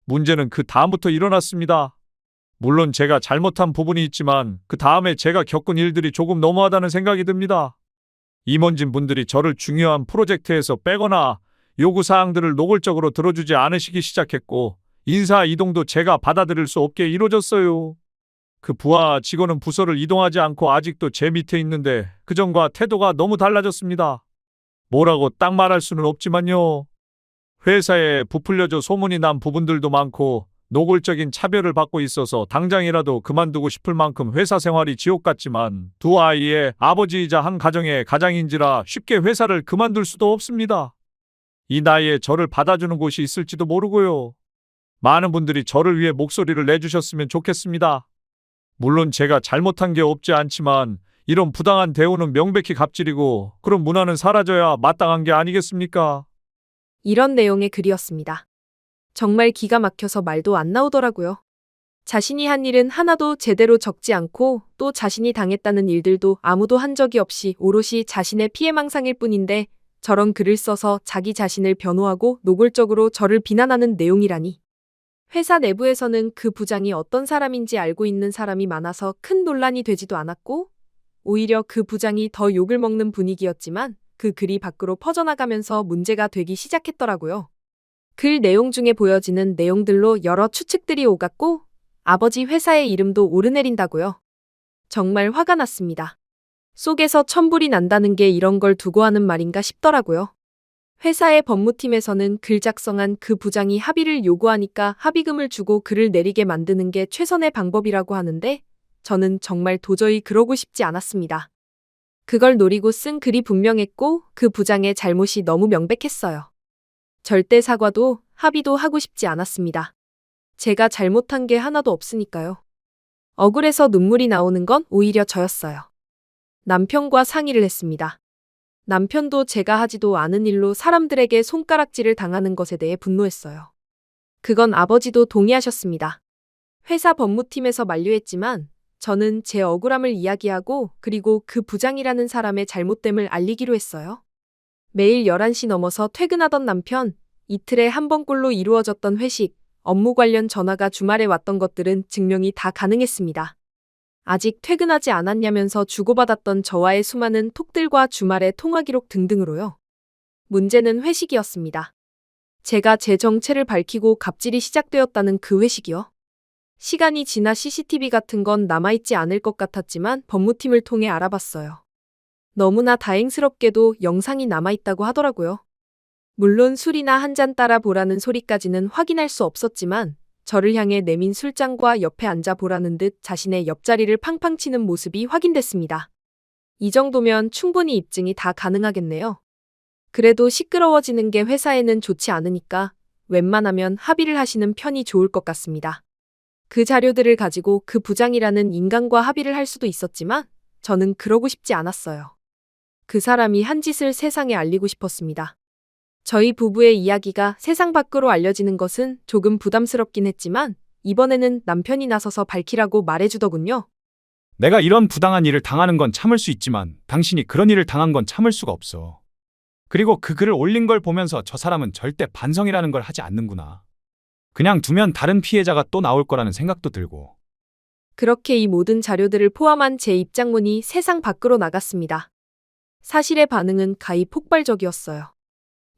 문제는 그 다음부터 일어났습니다. 물론 제가 잘못한 부분이 있지만 그 다음에 제가 겪은 일들이 조금 너무하다는 생각이 듭니다. 임원진 분들이 저를 중요한 프로젝트에서 빼거나 요구사항들을 노골적으로 들어주지 않으시기 시작했고 인사 이동도 제가 받아들일 수 없게 이루어졌어요. 그 부하 직원은 부서를 이동하지 않고 아직도 제 밑에 있는데 그전과 태도가 너무 달라졌습니다. 뭐라고 딱 말할 수는 없지만요. 회사에 부풀려져 소문이 난 부분들도 많고 노골적인 차별을 받고 있어서 당장이라도 그만두고 싶을 만큼 회사 생활이 지옥 같지만 두 아이의 아버지이자 한 가정의 가장인지라 쉽게 회사를 그만둘 수도 없습니다. 이 나이에 저를 받아주는 곳이 있을지도 모르고요. 많은 분들이 저를 위해 목소리를 내주셨으면 좋겠습니다. 물론 제가 잘못한 게 없지 않지만 이런 부당한 대우는 명백히 갑질이고 그런 문화는 사라져야 마땅한 게 아니겠습니까? 이런 내용의 글이었습니다. 정말 기가 막혀서 말도 안 나오더라고요. 자신이 한 일은 하나도 제대로 적지 않고 또 자신이 당했다는 일들도 아무도 한 적이 없이 오롯이 자신의 피해망상일 뿐인데 저런 글을 써서 자기 자신을 변호하고 노골적으로 저를 비난하는 내용이라니. 회사 내부에서는 그 부장이 어떤 사람인지 알고 있는 사람이 많아서 큰 논란이 되지도 않았고 오히려 그 부장이 더 욕을 먹는 분위기였지만 그 글이 밖으로 퍼져나가면서 문제가 되기 시작했더라고요. 글 내용 중에 보여지는 내용들로 여러 추측들이 오갔고 아버지 회사의 이름도 오르내린다고요. 정말 화가 났습니다. 속에서 천불이 난다는 게 이런 걸 두고 하는 말인가 싶더라고요. 회사의 법무팀에서는 글 작성한 그 부장이 합의를 요구하니까 합의금을 주고 글을 내리게 만드는 게 최선의 방법이라고 하는데 저는 정말 도저히 그러고 싶지 않았습니다. 그걸 노리고 쓴 글이 분명했고 그 부장의 잘못이 너무 명백했어요. 절대 사과도 합의도 하고 싶지 않았습니다. 제가 잘못한 게 하나도 없으니까요. 억울해서 눈물이 나오는 건 오히려 저였어요. 남편과 상의를 했습니다. 남편도 제가 하지도 않은 일로 사람들에게 손가락질을 당하는 것에 대해 분노했어요. 그건 아버지도 동의하셨습니다. 회사 법무팀에서 만류했지만 저는 제 억울함을 이야기하고 그리고 그 부장이라는 사람의 잘못됨을 알리기로 했어요. 매일 11시 넘어서 퇴근하던 남편, 이틀에 한 번꼴로 이루어졌던 회식, 업무 관련 전화가 주말에 왔던 것들은 증명이 다 가능했습니다. 아직 퇴근하지 않았냐면서 주고받았던 저와의 수많은 톡들과 주말의 통화 기록 등등으로요. 문제는 회식이었습니다. 제가 제 정체를 밝히고 갑질이 시작되었다는 그 회식이요. 시간이 지나 CCTV 같은 건 남아있지 않을 것 같았지만 법무팀을 통해 알아봤어요. 너무나 다행스럽게도 영상이 남아있다고 하더라고요. 물론 술이나 한 잔 따라 보라는 소리까지는 확인할 수 없었지만 저를 향해 내민 술잔과 옆에 앉아 보라는 듯 자신의 옆자리를 팡팡 치는 모습이 확인됐습니다. 이 정도면 충분히 입증이 다 가능하겠네요. 그래도 시끄러워지는 게 회사에는 좋지 않으니까 웬만하면 합의를 하시는 편이 좋을 것 같습니다. 그 자료들을 가지고 그 부장이라는 인간과 합의를 할 수도 있었지만 저는 그러고 싶지 않았어요. 그 사람이 한 짓을 세상에 알리고 싶었습니다. 저희 부부의 이야기가 세상 밖으로 알려지는 것은 조금 부담스럽긴 했지만 이번에는 남편이 나서서 밝히라고 말해주더군요. 내가 이런 부당한 일을 당하는 건 참을 수 있지만 당신이 그런 일을 당한 건 참을 수가 없어. 그리고 그 글을 올린 걸 보면서 저 사람은 절대 반성이라는 걸 하지 않는구나. 그냥 두면 다른 피해자가 또 나올 거라는 생각도 들고. 그렇게 이 모든 자료들을 포함한 제 입장문이 세상 밖으로 나갔습니다. 사실의 반응은 가히 폭발적이었어요.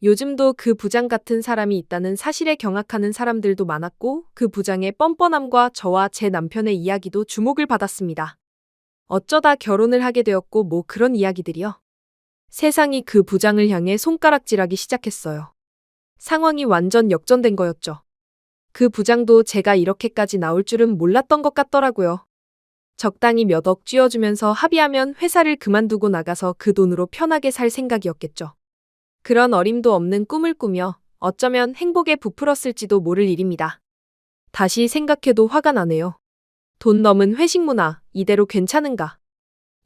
요즘도 그 부장 같은 사람이 있다는 사실에 경악하는 사람들도 많았고 그 부장의 뻔뻔함과 저와 제 남편의 이야기도 주목을 받았습니다. 어쩌다 결혼을 하게 되었고 뭐 그런 이야기들이요. 세상이 그 부장을 향해 손가락질하기 시작했어요. 상황이 완전 역전된 거였죠. 그 부장도 제가 이렇게까지 나올 줄은 몰랐던 것 같더라고요. 적당히 몇 억 쥐어주면서 합의하면 회사를 그만두고 나가서 그 돈으로 편하게 살 생각이었겠죠. 그런 어림도 없는 꿈을 꾸며 어쩌면 행복에 부풀었을지도 모를 일입니다. 다시 생각해도 화가 나네요. 돈 넘은 회식 문화, 이대로 괜찮은가?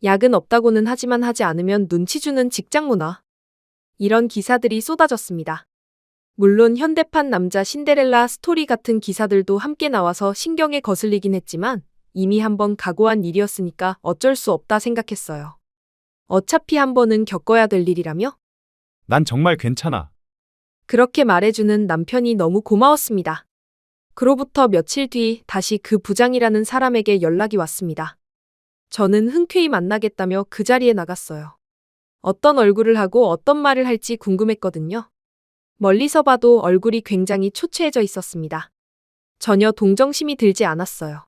야근 없다고는 하지만 하지 않으면 눈치 주는 직장 문화. 이런 기사들이 쏟아졌습니다. 물론 현대판 남자 신데렐라 스토리 같은 기사들도 함께 나와서 신경에 거슬리긴 했지만 이미 한번 각오한 일이었으니까 어쩔 수 없다 생각했어요. 어차피 한 번은 겪어야 될 일이라며? 난 정말 괜찮아. 그렇게 말해주는 남편이 너무 고마웠습니다. 그로부터 며칠 뒤 다시 그 부장이라는 사람에게 연락이 왔습니다. 저는 흔쾌히 만나겠다며 그 자리에 나갔어요. 어떤 얼굴을 하고 어떤 말을 할지 궁금했거든요. 멀리서 봐도 얼굴이 굉장히 초췌해져 있었습니다. 전혀 동정심이 들지 않았어요.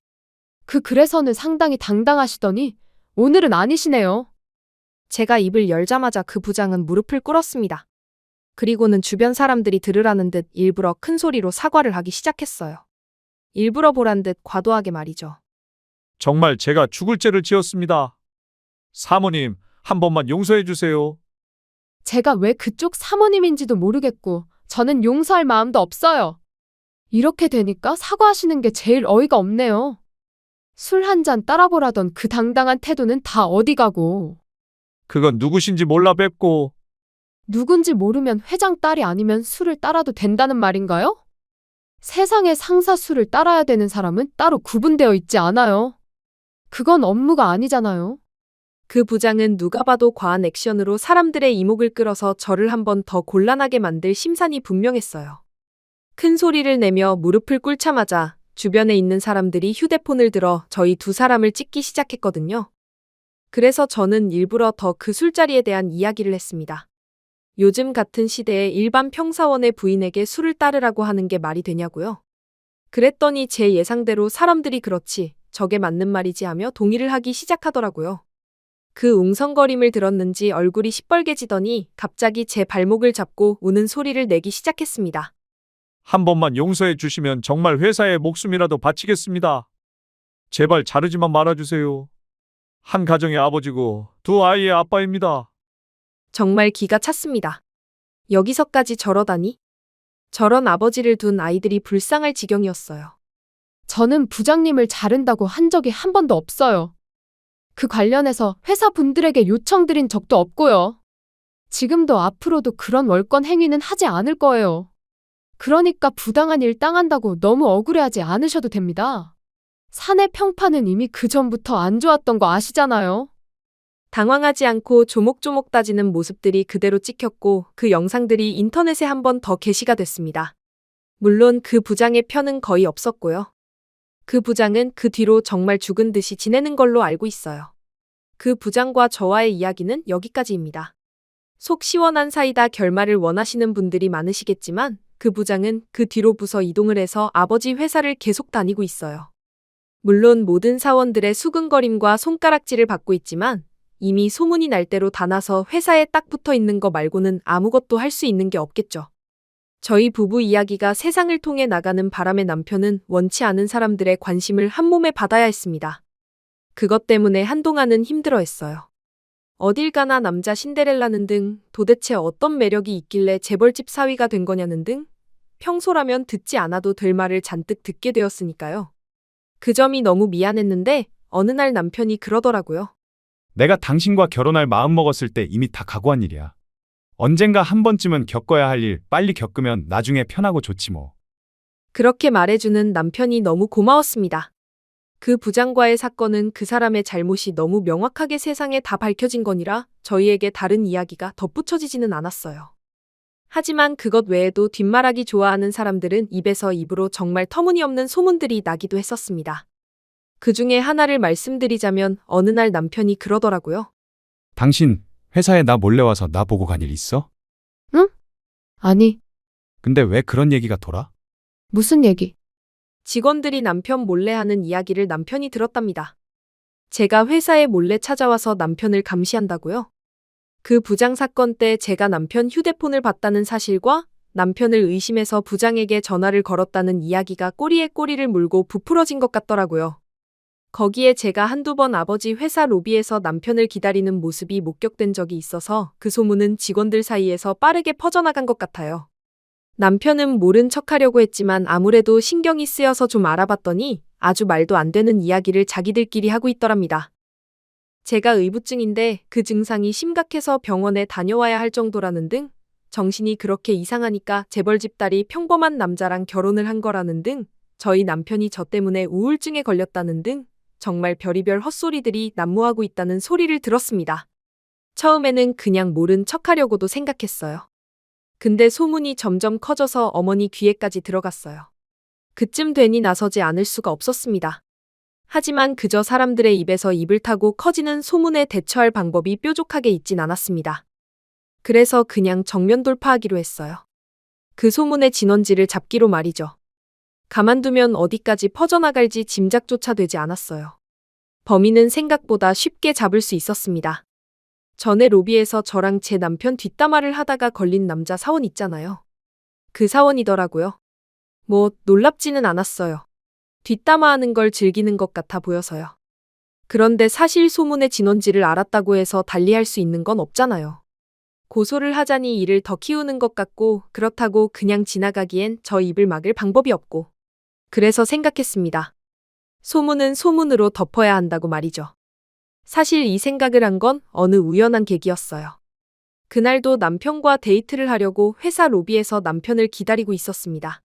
그 글에서는 상당히 당당하시더니 오늘은 아니시네요. 제가 입을 열자마자 그 부장은 무릎을 꿇었습니다. 그리고는 주변 사람들이 들으라는 듯 일부러 큰 소리로 사과를 하기 시작했어요. 일부러 보란 듯 과도하게 말이죠. 정말 제가 죽을 죄를 지었습니다. 사모님, 한 번만 용서해 주세요. 제가 왜 그쪽 사모님인지도 모르겠고 저는 용서할 마음도 없어요. 이렇게 되니까 사과하시는 게 제일 어이가 없네요. 술 한 잔 따라보라던 그 당당한 태도는 다 어디 가고. 그건 누구신지 몰라 뵙고. 누군지 모르면 회장 딸이 아니면 술을 따라도 된다는 말인가요? 세상에 상사 술을 따라야 되는 사람은 따로 구분되어 있지 않아요. 그건 업무가 아니잖아요. 그 부장은 누가 봐도 과한 액션으로 사람들의 이목을 끌어서 저를 한 번 더 곤란하게 만들 심산이 분명했어요. 큰 소리를 내며 무릎을 꿇자마자 주변에 있는 사람들이 휴대폰을 들어 저희 두 사람을 찍기 시작했거든요. 그래서 저는 일부러 더 그 술자리에 대한 이야기를 했습니다. 요즘 같은 시대에 일반 평사원의 부인에게 술을 따르라고 하는 게 말이 되냐고요? 그랬더니 제 예상대로 사람들이 그렇지, 저게 맞는 말이지 하며 동의를 하기 시작하더라고요. 그 웅성거림을 들었는지 얼굴이 시뻘개지더니 갑자기 제 발목을 잡고 우는 소리를 내기 시작했습니다. 한 번만 용서해 주시면 정말 회사의 목숨이라도 바치겠습니다. 제발 자르지만 말아주세요. 한 가정의 아버지고 두 아이의 아빠입니다. 정말 기가 찼습니다. 여기서까지 저러다니? 저런 아버지를 둔 아이들이 불쌍할 지경이었어요. 저는 부장님을 자른다고 한 적이 한 번도 없어요. 그 관련해서 회사 분들에게 요청드린 적도 없고요. 지금도 앞으로도 그런 월권 행위는 하지 않을 거예요. 그러니까 부당한 일 당한다고 너무 억울해하지 않으셔도 됩니다. 사내 평판은 이미 그 전부터 안 좋았던 거 아시잖아요. 당황하지 않고 조목조목 따지는 모습들이 그대로 찍혔고 그 영상들이 인터넷에 한 번 더 게시가 됐습니다. 물론 그 부장의 편은 거의 없었고요. 그 부장은 그 뒤로 정말 죽은 듯이 지내는 걸로 알고 있어요. 그 부장과 저와의 이야기는 여기까지입니다. 속 시원한 사이다 결말을 원하시는 분들이 많으시겠지만 그 부장은 그 뒤로 부서 이동을 해서 아버지 회사를 계속 다니고 있어요. 물론 모든 사원들의 수근거림과 손가락질을 받고 있지만 이미 소문이 날 대로 다 나서 회사에 딱 붙어 있는 거 말고는 아무것도 할 수 있는 게 없겠죠. 저희 부부 이야기가 세상을 통해 나가는 바람에 남편은 원치 않은 사람들의 관심을 한몸에 받아야 했습니다. 그것 때문에 한동안은 힘들어했어요. 어딜 가나 남자 신데렐라는 등 도대체 어떤 매력이 있길래 재벌집 사위가 된 거냐는 등 평소라면 듣지 않아도 될 말을 잔뜩 듣게 되었으니까요. 그 점이 너무 미안했는데 어느 날 남편이 그러더라고요. 내가 당신과 결혼할 마음 먹었을 때 이미 다 각오한 일이야. 언젠가 한 번쯤은 겪어야 할 일 빨리 겪으면 나중에 편하고 좋지 뭐. 그렇게 말해주는 남편이 너무 고마웠습니다. 그 부장과의 사건은 그 사람의 잘못이 너무 명확하게 세상에 다 밝혀진 거니라 저희에게 다른 이야기가 덧붙여지지는 않았어요. 하지만 그것 외에도 뒷말하기 좋아하는 사람들은 입에서 입으로 정말 터무니없는 소문들이 나기도 했었습니다. 그 중에 하나를 말씀드리자면 어느 날 남편이 그러더라고요. 당신 회사에 나 몰래 와서 나 보고 간 일 있어? 아니, 근데 왜 그런 얘기가 돌아? 무슨 얘기? 직원들이 남편 몰래 하는 이야기를 남편이 들었답니다. 제가 회사에 몰래 찾아와서 남편을 감시한다고요? 그 부장 사건 때 제가 남편 휴대폰을 봤다는 사실과 남편을 의심해서 부장에게 전화를 걸었다는 이야기가 꼬리에 꼬리를 물고 부풀어진 것 같더라고요. 거기에 제가 한두 번 아버지 회사 로비에서 남편을 기다리는 모습이 목격된 적이 있어서 그 소문은 직원들 사이에서 빠르게 퍼져나간 것 같아요. 남편은 모른 척하려고 했지만 아무래도 신경이 쓰여서 좀 알아봤더니 아주 말도 안 되는 이야기를 자기들끼리 하고 있더랍니다. 제가 의부증인데 그 증상이 심각해서 병원에 다녀와야 할 정도라는 등 정신이 그렇게 이상하니까 재벌집 딸이 평범한 남자랑 결혼을 한 거라는 등 저희 남편이 저 때문에 우울증에 걸렸다는 등 정말 별의별 헛소리들이 난무하고 있다는 소리를 들었습니다. 처음에는 그냥 모른 척하려고도 생각했어요. 근데 소문이 점점 커져서 어머니 귀에까지 들어갔어요. 그쯤 되니 나서지 않을 수가 없었습니다. 하지만 그저 사람들의 입에서 입을 타고 커지는 소문에 대처할 방법이 뾰족하게 있진 않았습니다. 그래서 그냥 정면 돌파하기로 했어요. 그 소문의 진원지를 잡기로 말이죠. 가만두면 어디까지 퍼져나갈지 짐작조차 되지 않았어요. 범인은 생각보다 쉽게 잡을 수 있었습니다. 전에 로비에서 저랑 제 남편 뒷담화를 하다가 걸린 남자 사원 있잖아요. 그 사원이더라고요. 뭐 놀랍지는 않았어요. 뒷담화하는 걸 즐기는 것 같아 보여서요. 그런데 사실 소문의 진원지를 알았다고 해서 달리할 수 있는 건 없잖아요. 고소를 하자니 일을 더 키우는 것 같고 그렇다고 그냥 지나가기엔 저 입을 막을 방법이 없고 그래서 생각했습니다. 소문은 소문으로 덮어야 한다고 말이죠. 사실 이 생각을 한 건 어느 우연한 계기였어요. 그날도 남편과 데이트를 하려고 회사 로비에서 남편을 기다리고 있었습니다.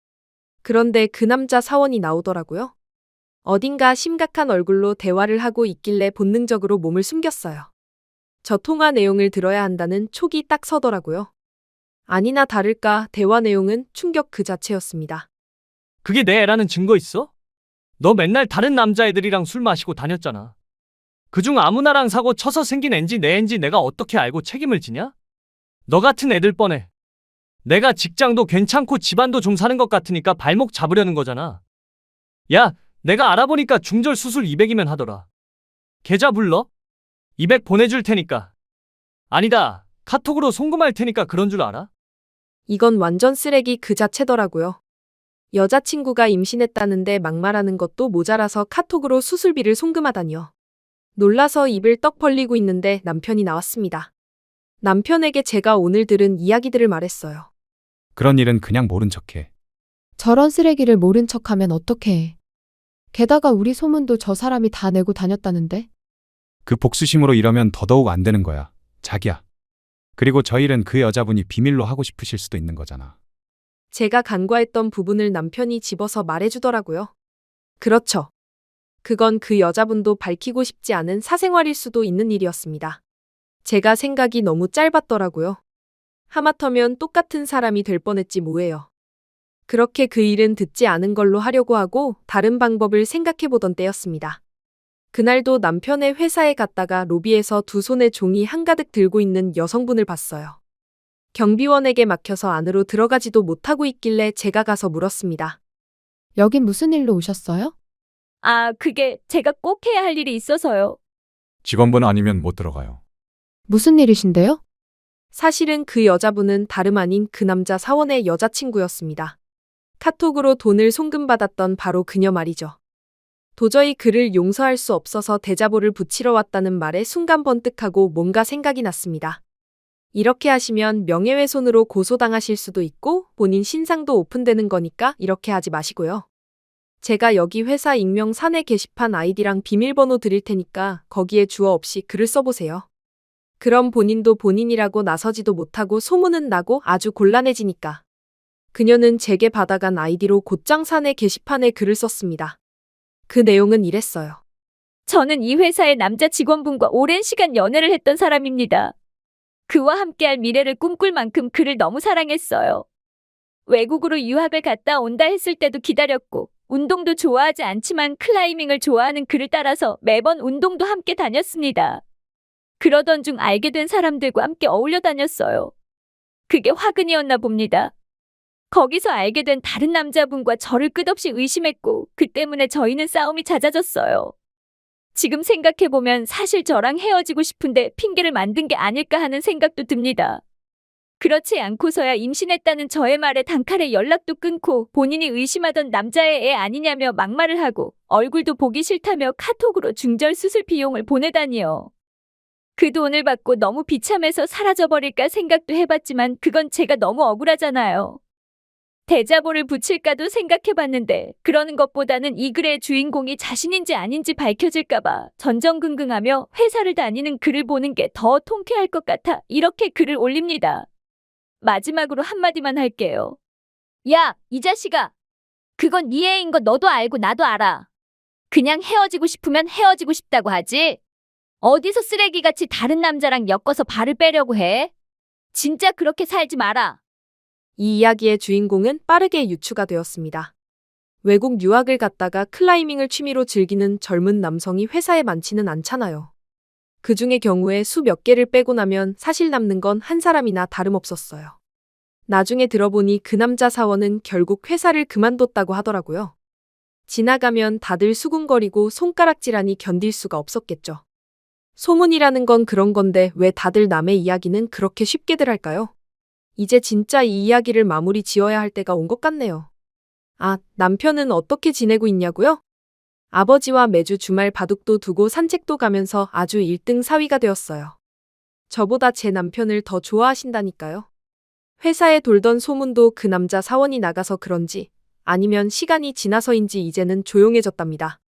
그런데 그 남자 사원이 나오더라고요. 어딘가 심각한 얼굴로 대화를 하고 있길래 본능적으로 몸을 숨겼어요. 저 통화 내용을 들어야 한다는 촉이 딱 서더라고요. 아니나 다를까 대화 내용은 충격 그 자체였습니다. 그게 내 애라는 증거 있어? 너 맨날 다른 남자애들이랑 술 마시고 다녔잖아. 그중 아무나랑 사고 쳐서 생긴 앤지 내 앤지 내가 어떻게 알고 책임을 지냐? 너 같은 애들 뻔해. 내가 직장도 괜찮고 집안도 좀 사는 것 같으니까 발목 잡으려는 거잖아. 야, 내가 알아보니까 중절 수술 200이면 하더라. 계좌 불러? 200 보내줄 테니까. 아니다, 카톡으로 송금할 테니까 그런 줄 알아? 이건 완전 쓰레기 그 자체더라고요. 여자친구가 임신했다는데 막말하는 것도 모자라서 카톡으로 수술비를 송금하다니요. 놀라서 입을 떡 벌리고 있는데 남편이 나왔습니다. 남편에게 제가 오늘 들은 이야기들을 말했어요. 그런 일은 그냥 모른 척해. 저런 쓰레기를 모른 척하면 어떡해. 게다가 우리 소문도 저 사람이 다 내고 다녔다는데? 그 복수심으로 이러면 더더욱 안 되는 거야. 자기야. 그리고 저 일은 그 여자분이 비밀로 하고 싶으실 수도 있는 거잖아. 제가 간과했던 부분을 남편이 집어서 말해주더라고요. 그렇죠. 그건 그 여자분도 밝히고 싶지 않은 사생활일 수도 있는 일이었습니다. 제가 생각이 너무 짧았더라고요. 하마터면 똑같은 사람이 될 뻔했지 뭐예요. 그렇게 그 일은 듣지 않은 걸로 하려고 하고 다른 방법을 생각해보던 때였습니다. 그날도 남편의 회사에 갔다가 로비에서 두 손에 종이 한가득 들고 있는 여성분을 봤어요. 경비원에게 막혀서 안으로 들어가지도 못하고 있길래 제가 가서 물었습니다. 여긴 무슨 일로 오셨어요? 아, 그게 제가 꼭 해야 할 일이 있어서요. 직원분 아니면 못 들어가요. 무슨 일이신데요? 사실은 그 여자분은 다름 아닌 그 남자 사원의 여자친구였습니다. 카톡으로 돈을 송금받았던 바로 그녀 말이죠. 도저히 그를 용서할 수 없어서 대자보를 붙이러 왔다는 말에 순간 번뜩하고 뭔가 생각이 났습니다. 이렇게 하시면 명예훼손으로 고소당하실 수도 있고 본인 신상도 오픈되는 거니까 이렇게 하지 마시고요. 제가 여기 회사 익명 사내 게시판 아이디랑 비밀번호 드릴 테니까 거기에 주어 없이 글을 써보세요. 그럼 본인도 본인이라고 나서지도 못하고 소문은 나고 아주 곤란해지니까. 그녀는 제게 받아간 아이디로 곧장 사내 게시판에 글을 썼습니다. 그 내용은 이랬어요. 저는 이 회사의 남자 직원분과 오랜 시간 연애를 했던 사람입니다. 그와 함께할 미래를 꿈꿀 만큼 그를 너무 사랑했어요. 외국으로 유학을 갔다 온다 했을 때도 기다렸고 운동도 좋아하지 않지만 클라이밍을 좋아하는 그를 따라서 매번 운동도 함께 다녔습니다. 그러던 중 알게 된 사람들과 함께 어울려 다녔어요. 그게 화근이었나 봅니다. 거기서 알게 된 다른 남자분과 저를 끝없이 의심했고 그 때문에 저희는 싸움이 잦아졌어요. 지금 생각해보면 사실 저랑 헤어지고 싶은데 핑계를 만든 게 아닐까 하는 생각도 듭니다. 그렇지 않고서야 임신했다는 저의 말에 단칼에 연락도 끊고 본인이 의심하던 남자의 애 아니냐며 막말을 하고 얼굴도 보기 싫다며 카톡으로 중절 수술 비용을 보내다니요. 그 돈을 받고 너무 비참해서 사라져버릴까 생각도 해봤지만 그건 제가 너무 억울하잖아요. 대자보를 붙일까도 생각해봤는데 그러는 것보다는 이 글의 주인공이 자신인지 아닌지 밝혀질까봐 전전긍긍하며 회사를 다니는 글을 보는 게 더 통쾌할 것 같아 이렇게 글을 올립니다. 마지막으로 한마디만 할게요. 야, 이 자식아. 그건 네 애인 거 너도 알고 나도 알아. 그냥 헤어지고 싶으면 헤어지고 싶다고 하지. 어디서 쓰레기같이 다른 남자랑 엮어서 발을 빼려고 해? 진짜 그렇게 살지 마라. 이 이야기의 주인공은 빠르게 유추가 되었습니다. 외국 유학을 갔다가 클라이밍을 취미로 즐기는 젊은 남성이 회사에 많지는 않잖아요. 그 중의 경우에 수 몇 개를 빼고 나면 사실 남는 건 한 사람이나 다름없었어요. 나중에 들어보니 그 남자 사원은 결국 회사를 그만뒀다고 하더라고요. 지나가면 다들 수군거리고 손가락질하니 견딜 수가 없었겠죠. 소문이라는 건 그런 건데 왜 다들 남의 이야기는 그렇게 쉽게들 할까요? 이제 진짜 이 이야기를 마무리 지어야 할 때가 온 것 같네요. 아, 남편은 어떻게 지내고 있냐고요? 아버지와 매주 주말 바둑도 두고 산책도 가면서 아주 1등 사위가 되었어요. 저보다 제 남편을 더 좋아하신다니까요. 회사에 돌던 소문도 그 남자 사원이 나가서 그런지 아니면 시간이 지나서인지 이제는 조용해졌답니다.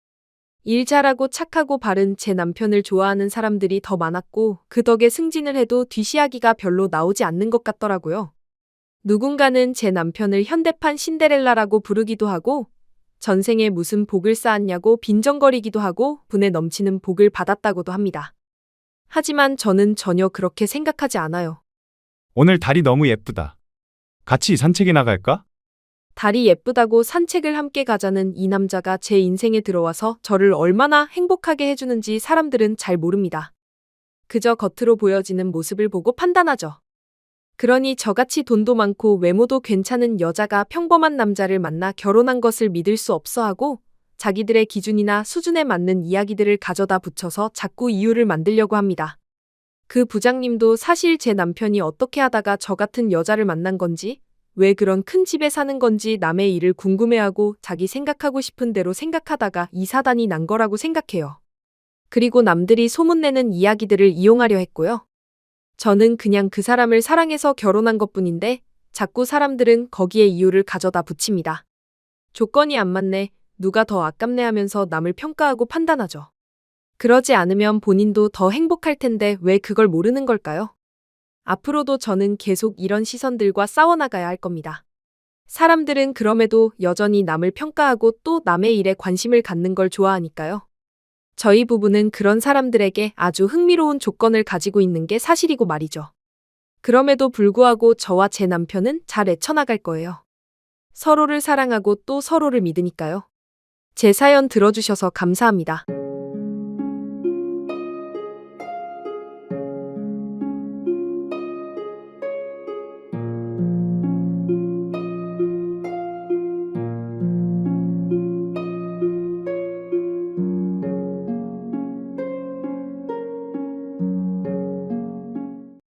일 잘하고 착하고 바른 제 남편을 좋아하는 사람들이 더 많았고 그 덕에 승진을 해도 뒷이야기가 별로 나오지 않는 것 같더라고요. 누군가는 제 남편을 현대판 신데렐라라고 부르기도 하고 전생에 무슨 복을 쌓았냐고 빈정거리기도 하고 분에 넘치는 복을 받았다고도 합니다. 하지만 저는 전혀 그렇게 생각하지 않아요. 오늘 달이 너무 예쁘다. 같이 산책이나 갈까? 달이 예쁘다고 산책을 함께 가자는 이 남자가 제 인생에 들어와서 저를 얼마나 행복하게 해주는지 사람들은 잘 모릅니다. 그저 겉으로 보여지는 모습을 보고 판단하죠. 그러니 저같이 돈도 많고 외모도 괜찮은 여자가 평범한 남자를 만나 결혼한 것을 믿을 수 없어하고 자기들의 기준이나 수준에 맞는 이야기들을 가져다 붙여서 자꾸 이유를 만들려고 합니다. 그 부장님도 사실 제 남편이 어떻게 하다가 저 같은 여자를 만난 건지 왜 그런 큰 집에 사는 건지 남의 일을 궁금해하고 자기 생각하고 싶은 대로 생각하다가 이 사단이 난 거라고 생각해요. 그리고 남들이 소문내는 이야기들을 이용하려 했고요. 저는 그냥 그 사람을 사랑해서 결혼한 것뿐인데 자꾸 사람들은 거기에 이유를 가져다 붙입니다. 조건이 안 맞네, 누가 더 아깝네 하면서 남을 평가하고 판단하죠. 그러지 않으면 본인도 더 행복할 텐데 왜 그걸 모르는 걸까요? 앞으로도 저는 계속 이런 시선들과 싸워나가야 할 겁니다. 사람들은 그럼에도 여전히 남을 평가하고 또 남의 일에 관심을 갖는 걸 좋아하니까요. 저희 부부는 그런 사람들에게 아주 흥미로운 조건을 가지고 있는 게 사실이고 말이죠. 그럼에도 불구하고 저와 제 남편은 잘 헤쳐나갈 거예요. 서로를 사랑하고 또 서로를 믿으니까요. 제 사연 들어주셔서 감사합니다.